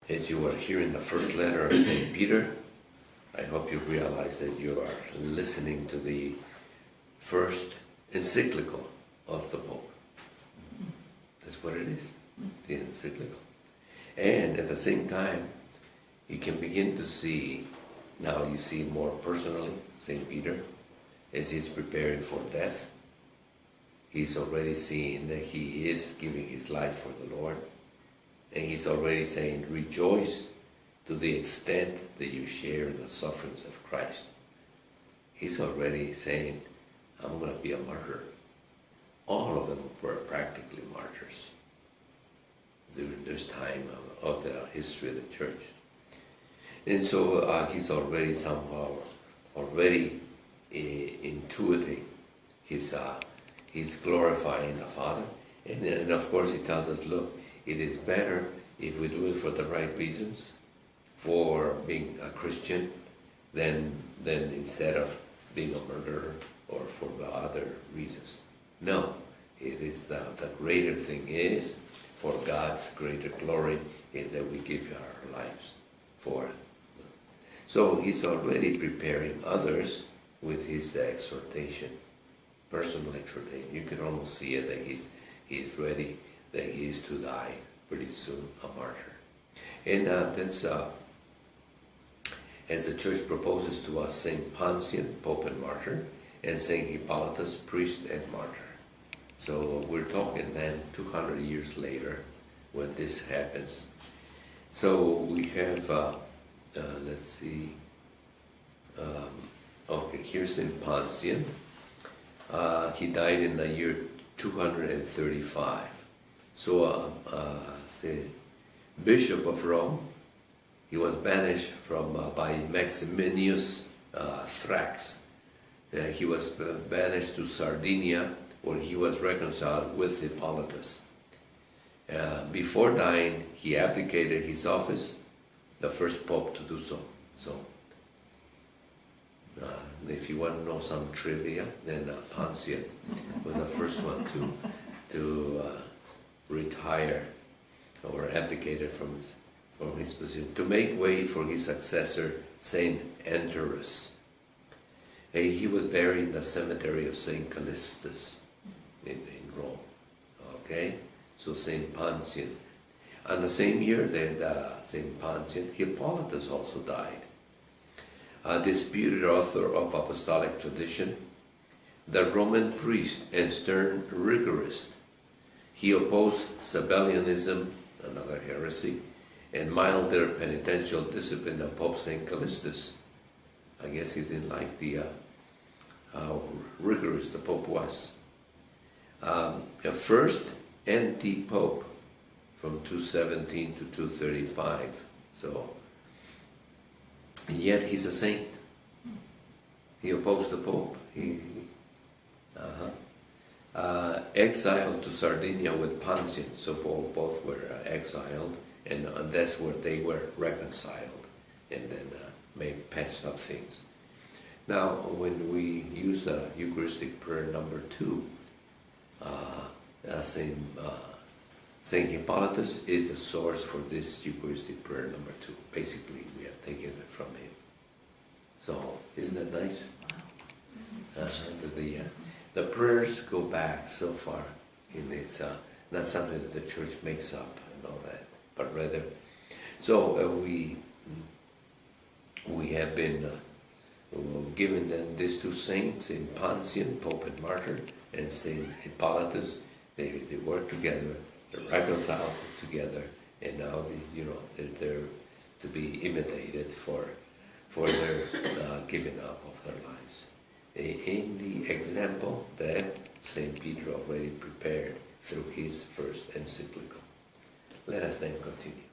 As you are hearing the first letter of St. Peter, I hope you realize that you are listening to the first encyclical of the Pope. That's what it is, the encyclical. And at the same time, you can begin to see, now you see more personally, St. Peter, as he's preparing for death. He's already seeing that he is giving his life for the Lord. And he's already saying, rejoice to the extent that you share in the sufferings of Christ. He's already saying, I'm going to be a martyr. All of them were practically martyrs during this time of the history of the church. And so he's already somehow intuiting he's glorifying the Father. And of course he tells us, look, it is better if we do it for the right reasons, for being a Christian, than instead of being a murderer or for the other reasons. No, it is the greater thing is for God's greater glory that we give our lives for. So he's already preparing others with his exhortation, personal exhortation. You can almost see it that he's ready, that he is to die pretty soon, a martyr. And that's as the church proposes to us, Saint Pontian, Pope and martyr, and Saint Hippolytus, priest and martyr. So we're talking then 200 years later when this happens. So we have, let's see, okay, here's Saint Pontian. He died in the year 235. So, the Bishop of Rome, he was banished by Maximinius Thrax. He was banished to Sardinia, where he was reconciled with Hippolytus. Before dying, he abdicated his office, the first pope to do so. So, if you want to know some trivia, then Pontian was the first one to retire or abdicated from his position, to make way for his successor, Saint Anterus. He was buried in the cemetery of Saint Callistus in Rome. Okay, so Saint Pontian. And the same year that Saint Pontian, Hippolytus also died. A disputed author of apostolic tradition, the Roman priest and stern rigorist. He opposed Sabellianism, another heresy, and milder penitential discipline of Pope Saint Callistus. I guess he didn't like how rigorous the Pope was. A first anti-Pope from 217 to 235. So, and yet he's a saint. He opposed the Pope. Exiled to Sardinia with Pontian, so both were exiled, and that's where they were reconciled, and then made patched up things. Now, when we use the Eucharistic prayer number 2, Saint Hippolytus is the source for this Eucharistic prayer number 2. Basically, we have taken it from him. So, isn't that nice? The prayers go back so far, and it's not something that the church makes up and all that, but rather, so we have been given then these two saints, Saint Pontian, Pope and Martyr, and Saint Hippolytus. They work together, they're reconciled together, and now they're to be imitated for their giving up of their lives. In the example that St. Peter already prepared through his first encyclical. Let us then continue.